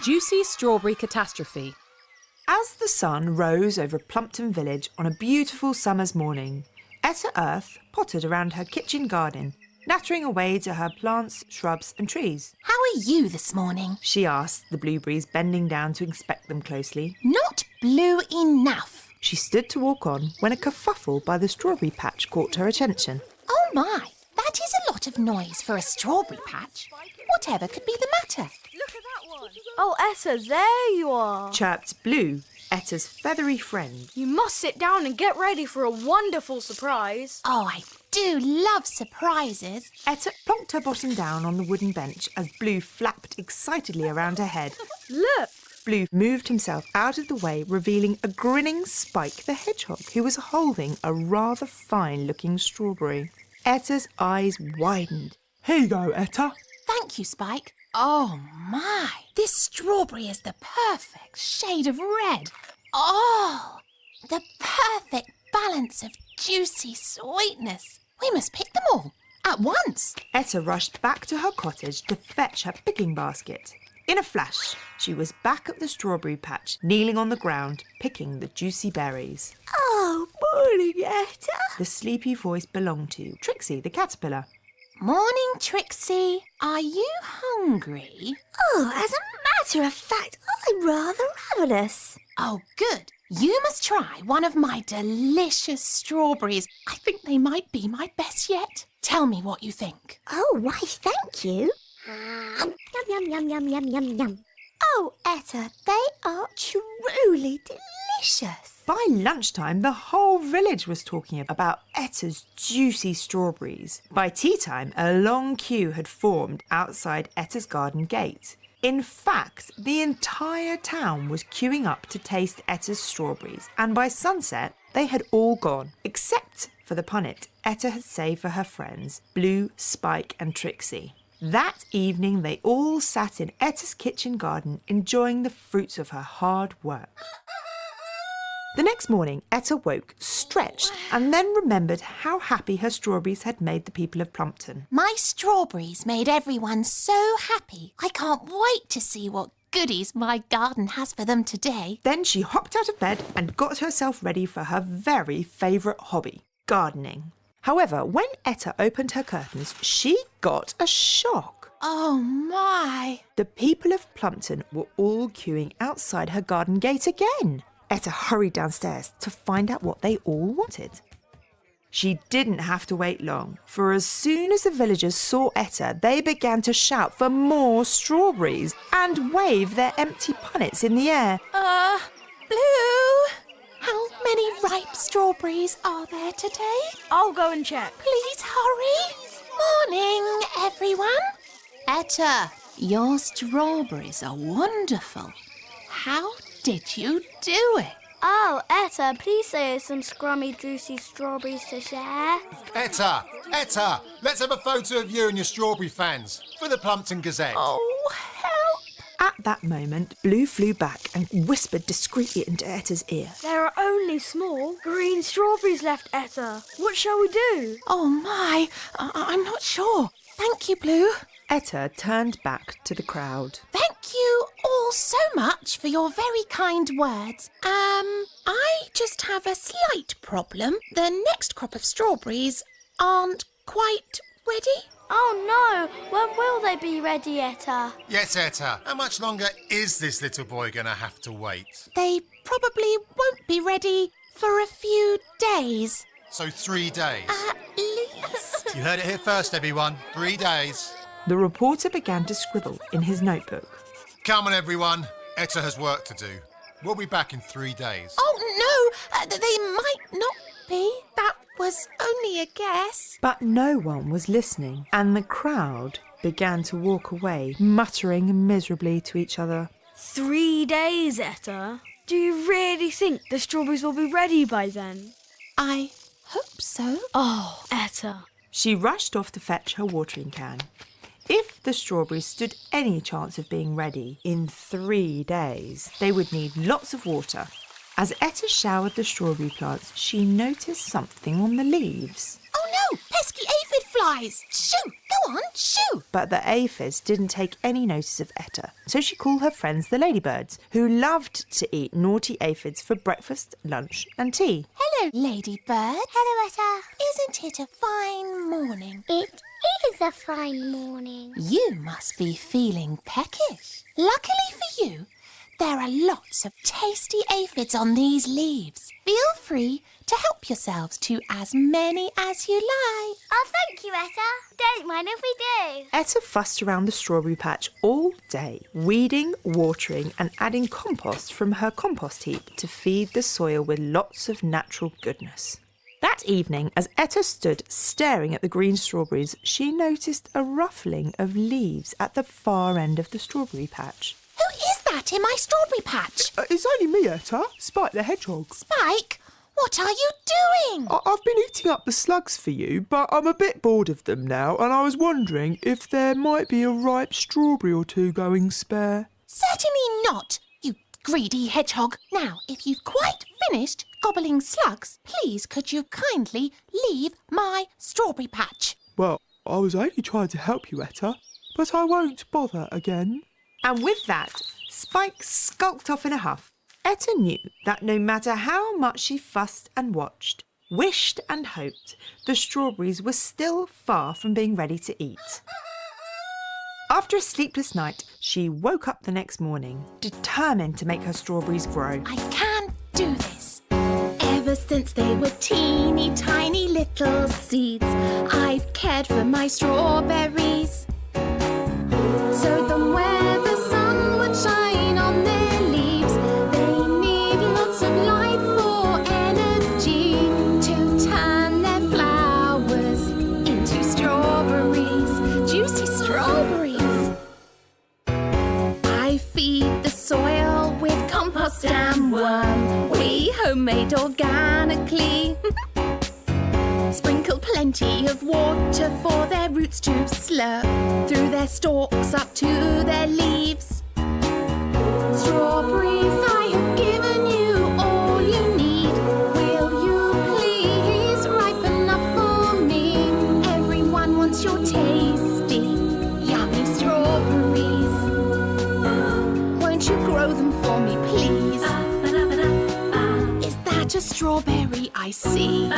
Juicy Strawberry Catastrophe. As the sun rose over Plumpton village on a beautiful summer's morning, Etta Earth pottered around her kitchen garden, nattering away to her plants, shrubs and trees. How are you this morning? She asked the blueberries, bending down to inspect them closely. Not blue enough. She stood to walk on when a kerfuffle by the strawberry patch caught her attention. Oh my, that is a lot of noise for a strawberry patch. Whatever could be the matter? Look at that one. Oh, Etta, there you are. Chirped Blue, Etta's feathery friend. You must sit down and get ready for a wonderful surprise. Oh, I do love surprises. Etta plonked her bottom down on the wooden bench as Blue flapped excitedly around her head. Look. Blue moved himself out of the way, revealing a grinning Spike the Hedgehog, who was holding a rather fine-looking strawberry. Etta's eyes widened. Here you go, Etta. Thank you, Spike. Oh my, this strawberry is the perfect shade of red. Oh, the perfect balance of juicy sweetness. We must pick them all at once. Etta rushed back to her cottage to fetch her picking basket. In a flash, she was back at the strawberry patch, kneeling on the ground, picking the juicy berries. Oh, morning, Etta. The sleepy voice belonged to Trixie the caterpillar. Morning, Trixie. Are you hungry? Oh, as a matter of fact, I'm rather ravenous. Oh, good. You must try one of my delicious strawberries. I think they might be my best yet. Tell me what you think. Oh, why, thank you. Yum, yum, yum, yum, yum, yum, yum. Oh, Etta, they are truly delicious. By lunchtime, the whole village was talking about Etta's juicy strawberries. By tea time, a long queue had formed outside Etta's garden gate. In fact, the entire town was queuing up to taste Etta's strawberries, and by sunset, they had all gone, except for the punnet Etta had saved for her friends, Blue, Spike and Trixie. That evening, they all sat in Etta's kitchen garden, enjoying the fruits of her hard work. The next morning, Etta woke, stretched, and then remembered how happy her strawberries had made the people of Plumpton. My strawberries made everyone so happy. I can't wait to see what goodies my garden has for them today. Then she hopped out of bed and got herself ready for her very favourite hobby, gardening. However, when Etta opened her curtains, she got a shock. Oh my! The people of Plumpton were all queuing outside her garden gate again. Etta hurried downstairs to find out what they all wanted. She didn't have to wait long, for as soon as the villagers saw Etta, they began to shout for more strawberries and wave their empty punnets in the air. Blue! How many ripe strawberries are there today? I'll go and check. Please hurry. Morning, everyone. Etta, your strawberries are wonderful. How did you do it? Oh, Etta, please say some scrummy, juicy strawberries to share. Etta! Let's have a photo of you and your strawberry fans for the Plumpton Gazette. Oh, help! At that moment, Blue flew back and whispered discreetly into Etta's ear. There are only small green strawberries left, Etta. What shall we do? Oh my, I'm not sure. Thank you, Blue. Etta turned back to the crowd. Thank you all so much for your very kind words. I just have a slight problem. The next crop of strawberries aren't quite ready. Oh no, when will they be ready, Etta? Yes, Etta. How much longer is this little boy going to have to wait? They probably won't be ready for a few days. So 3 days. At least. You heard it here first, everyone. 3 days. The reporter began to scribble in his notebook. Come on, everyone. Etta has work to do. We'll be back in 3 days. Oh, no, they might not be. That was only a guess. But no one was listening, and the crowd began to walk away, muttering miserably to each other. 3 days, Etta. Do you really think the strawberries will be ready by then? I hope so. Oh, Etta. She rushed off to fetch her watering can. If the strawberries stood any chance of being ready in 3 days, they would need lots of water. As Etta showered the strawberry plants, she noticed something on the leaves. Oh no, pesky aphid flies. Shoo! Go on, shoo! But the aphids didn't take any notice of Etta, so she called her friends the ladybirds, who loved to eat naughty aphids for breakfast, lunch and tea. Hello, ladybirds. Hello, Etta. Isn't it a fine morning? It is a fine morning. You must be feeling peckish. Luckily for you, there are lots of tasty aphids on these leaves. Feel free to help yourselves to as many as you like. Oh, thank you, Etta. Don't mind if we do. Etta fussed around the strawberry patch all day, weeding, watering and adding compost from her compost heap to feed the soil with lots of natural goodness. That evening, as Etta stood staring at the green strawberries, she noticed a ruffling of leaves at the far end of the strawberry patch. Who is that in my strawberry patch? It's only me, Etta. Spike the hedgehog. Spike, what are you doing? I've been eating up the slugs for you, but I'm a bit bored of them now, and I was wondering if there might be a ripe strawberry or two going spare. Certainly not, you greedy hedgehog. Now, if you've quite finished gobbling slugs, please could you kindly leave my strawberry patch? Well, I was only trying to help you, Etta, but I won't bother again. And with that, Spike skulked off in a huff. Etta knew that no matter how much she fussed and watched, wished and hoped, the strawberries were still far from being ready to eat. After a sleepless night, she woke up the next morning, determined to make her strawberries grow. I can do this. Ever since they were teeny tiny little seeds, I've cared for my strawberries. So that where the sun would shine on their leaves, they need lots of light for energy to turn their flowers into strawberries, juicy strawberries. I feed the soil with compost and worm, we homemade organically. Sprinkle plenty of water for their roots to slurp through their stalks up to their leaves. Strawberries, I have given you all you need. Will you please ripen up for me? Everyone wants your tasty, yummy strawberries. Won't you grow them for me, please? Is that a strawberry I see?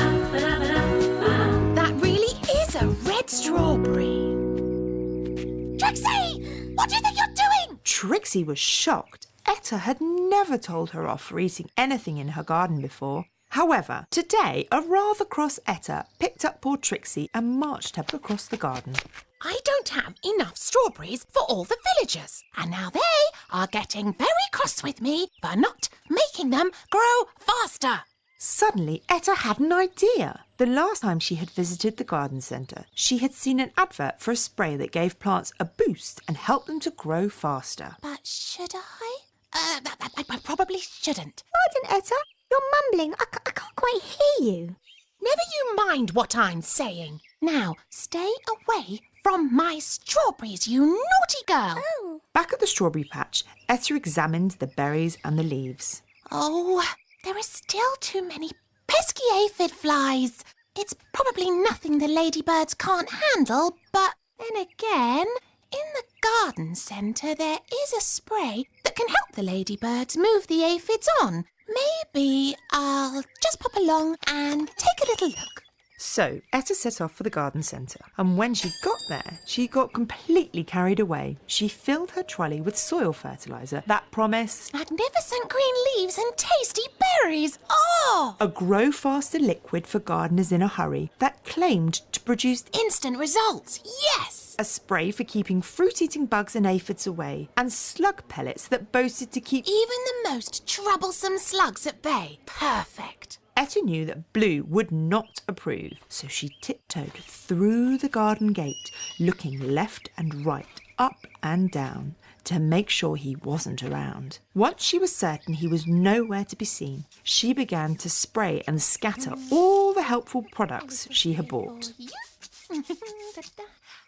That really is a red strawberry. Trixie! What do you think you're doing? Trixie was shocked. Etta had never told her off for eating anything in her garden before. However, today a rather cross Etta picked up poor Trixie and marched her across the garden. I don't have enough strawberries for all the villagers, and now they are getting very cross with me for not making them grow faster. Suddenly, Etta had an idea. The last time she had visited the garden centre, she had seen an advert for a spray that gave plants a boost and helped them to grow faster. But should I? I probably shouldn't. Pardon, Etta. You're mumbling. I can't quite hear you. Never you mind what I'm saying. Now, stay away from my strawberries, you naughty girl. Oh. Back at the strawberry patch, Etta examined the berries and the leaves. Oh, there are still too many pesky aphid flies. It's probably nothing the ladybirds can't handle, but then again, in the garden centre there is a spray that can help the ladybirds move the aphids on. Maybe I'll just pop along and take a little look. So, Etta set off for the garden centre, and when she got there, she got completely carried away. She filled her trolley with soil fertiliser that promised Magnificent green leaves and tasty berries. Oh! a grow faster liquid for gardeners in a hurry that claimed to produce Instant results, yes! a spray for keeping fruit-eating bugs and aphids away, and slug pellets that boasted to keep Even the most troublesome slugs at bay. Perfect. Etta knew that Blue would not approve, so she tiptoed through the garden gate, looking left and right, up and down, to make sure he wasn't around. Once she was certain he was nowhere to be seen, she began to spray and scatter all the helpful products she had bought.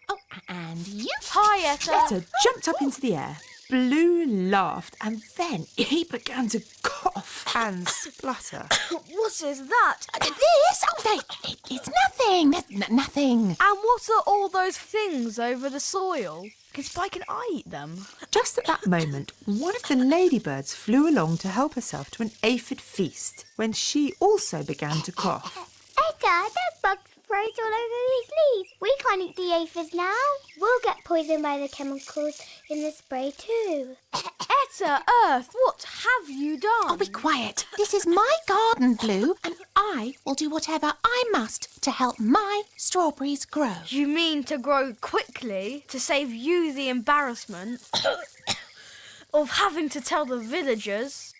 Oh, and you. Hi, Etta. Etta jumped up into the air. Blue laughed and then he began to cough and splutter. What is that? This? Oh, it's nothing. There's nothing. And what are all those things over the soil? Can Spike and I eat them? Just at that moment, one of the ladybirds flew along to help herself to an aphid feast when she also began to cough. Etta, there's bug sprays all over these leaves. We can't eat the aphids now. We'll get poisoned by the chemicals in the spray too. Etta Earth, what have you done? Oh, be quiet. This is my garden, Blue, and I will do whatever I must to help my strawberries grow. You mean to grow quickly to save you the embarrassment of having to tell the villagers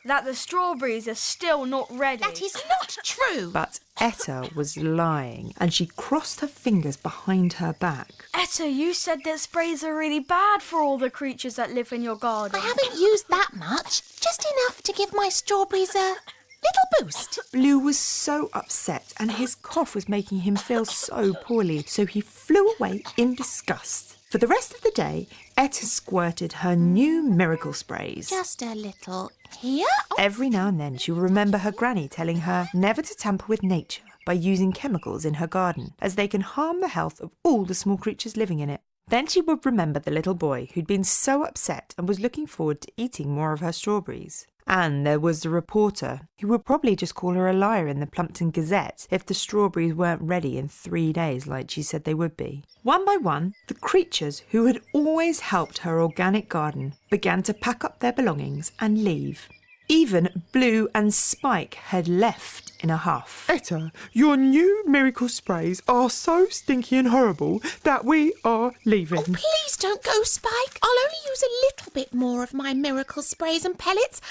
that the strawberries are still not ready? That is not true. But Etta was lying and she crossed her fingers behind her back. Etta, you said that sprays are really bad for all the creatures that live in your garden. I haven't used that much. Just enough to give my strawberries a little boost. Blue was so upset and his cough was making him feel so poorly, so he flew away in disgust. For the rest of the day, Etta squirted her new miracle sprays. Just a little here. Every now and then she would remember her granny telling her never to tamper with nature by using chemicals in her garden, as they can harm the health of all the small creatures living in it. Then she would remember the little boy who'd been so upset and was looking forward to eating more of her strawberries. And there was the reporter, who would probably just call her a liar in the Plumpton Gazette if the strawberries weren't ready in 3 days like she said they would be. One by one, the creatures who had always helped her organic garden began to pack up their belongings and leave. Even Blue and Spike had left in a huff. Etta, your new miracle sprays are so stinky and horrible that we are leaving. Oh, please don't go, Spike. I'll only use a little bit more of my miracle sprays and pellets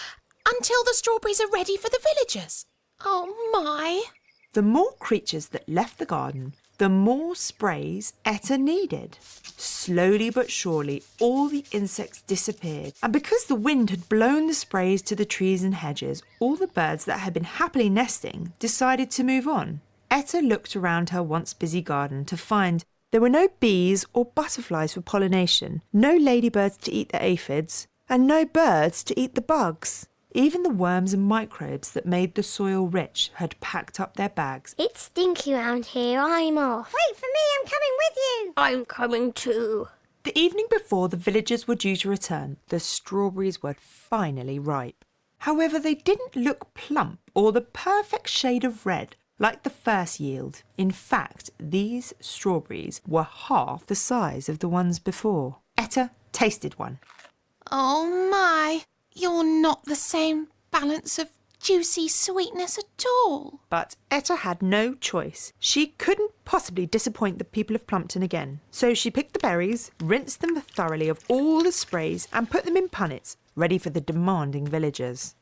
until the strawberries are ready for the villagers. Oh, my. The more creatures that left the garden, the more sprays Etta needed. Slowly but surely, all the insects disappeared. And because the wind had blown the sprays to the trees and hedges, all the birds that had been happily nesting decided to move on. Etta looked around her once busy garden to find there were no bees or butterflies for pollination, no ladybirds to eat the aphids, and no birds to eat the bugs. Even the worms and microbes that made the soil rich had packed up their bags. It's stinky around here. I'm off. Wait for me. I'm coming with you. I'm coming too. The evening before the villagers were due to return, the strawberries were finally ripe. However, they didn't look plump or the perfect shade of red like the first yield. In fact, these strawberries were half the size of the ones before. Etta tasted one. Oh, my. You're not the same balance of juicy sweetness at all. But Etta had no choice. She couldn't possibly disappoint the people of Plumpton again. So she picked the berries, rinsed them thoroughly of all the sprays and put them in punnets, ready for the demanding villagers.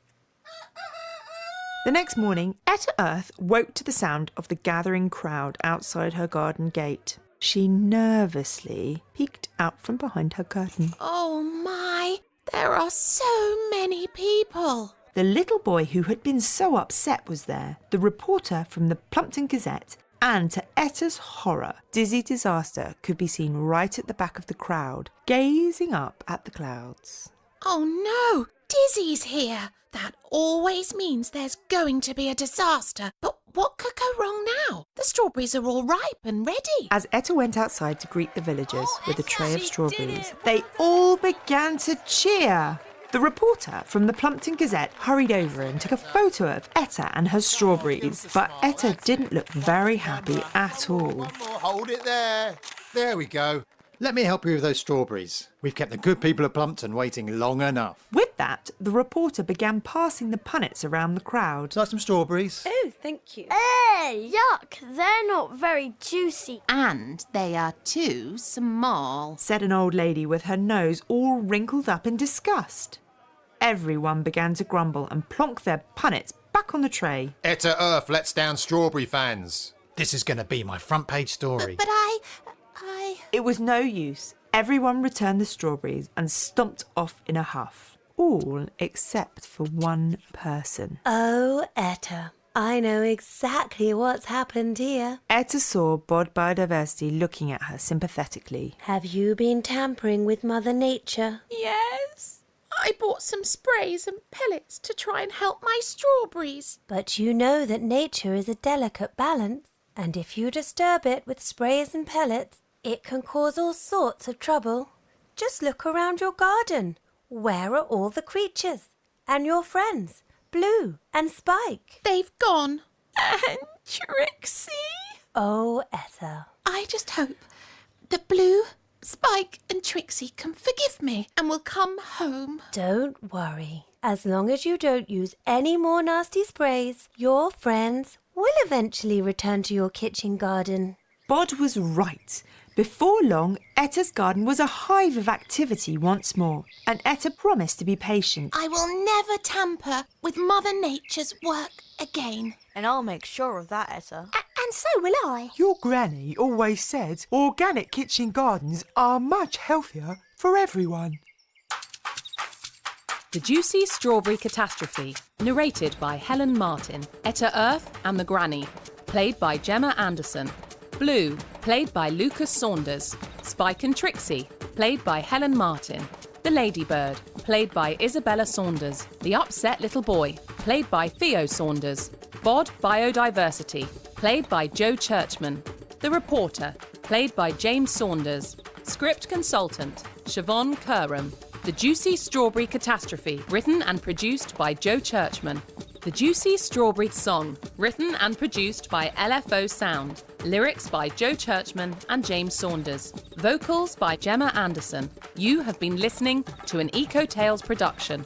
The next morning, Etta Earth woke to the sound of the gathering crowd outside her garden gate. She nervously peeked out from behind her curtain. Oh, my. There are so many people. The little boy who had been so upset was there, the reporter from the Plumpton Gazette, and to Etta's horror, Dizzy Disaster could be seen right at the back of the crowd, gazing up at the clouds. Oh, no. Dizzy's here. That always means there's going to be a disaster. But what could go wrong now? The strawberries are all ripe and ready. As Etta went outside to greet the villagers with a tray of strawberries, they all began to cheer. The reporter from the Plumpton Gazette hurried over and took a photo of Etta and her strawberries, but Etta didn't look very happy at all. One more, hold it there. There we go. Let me help you with those strawberries. We've kept the good people of Plumpton waiting long enough. With that, the reporter began passing the punnets around the crowd. Like some strawberries? Oh, thank you. Yuck. They're not very juicy. And they are too small. Said an old lady with her nose all wrinkled up in disgust. Everyone began to grumble and plonk their punnets back on the tray. Etta Earth lets down strawberry fans. This is going to be my front page story. But I... It was no use. Everyone returned the strawberries and stomped off in a huff. All except for one person. Oh, Etta, I know exactly what's happened here. Etta saw Bod Biodiversity looking at her sympathetically. Have you been tampering with Mother Nature? Yes. I bought some sprays and pellets to try and help my strawberries. But you know that nature is a delicate balance, and if you disturb it with sprays and pellets, it can cause all sorts of trouble. Just look around your garden. Where are all the creatures? And your friends, Blue and Spike? They've gone. And Trixie? Oh, Etta. I just hope that Blue, Spike and Trixie can forgive me and will come home. Don't worry. As long as you don't use any more nasty sprays, your friends will eventually return to your kitchen garden. Bod was right. Before long, Etta's garden was a hive of activity once more, and Etta promised to be patient. I will never tamper with Mother Nature's work again. And I'll make sure of that, Etta. And so will I. Your granny always said organic kitchen gardens are much healthier for everyone. The Juicy Strawberry Catastrophe, narrated by Helen Martin, Etta Earth and the Granny, played by Gemma Anderson. Blue, played by Lucas Saunders. Spike and Trixie, played by Helen Martin. The Ladybird, played by Isabella Saunders. The Upset Little Boy, played by Theo Saunders. Bod Biodiversity, played by Joe Churchman. The Reporter, played by James Saunders. Script Consultant, Siobhan Curran. The Juicy Strawberry Catastrophe, written and produced by Joe Churchman. The Juicy Strawberry Song, written and produced by LFO Sound. Lyrics by Joe Churchman and James Saunders. Vocals by Gemma Anderson. You have been listening to an EcoTales production.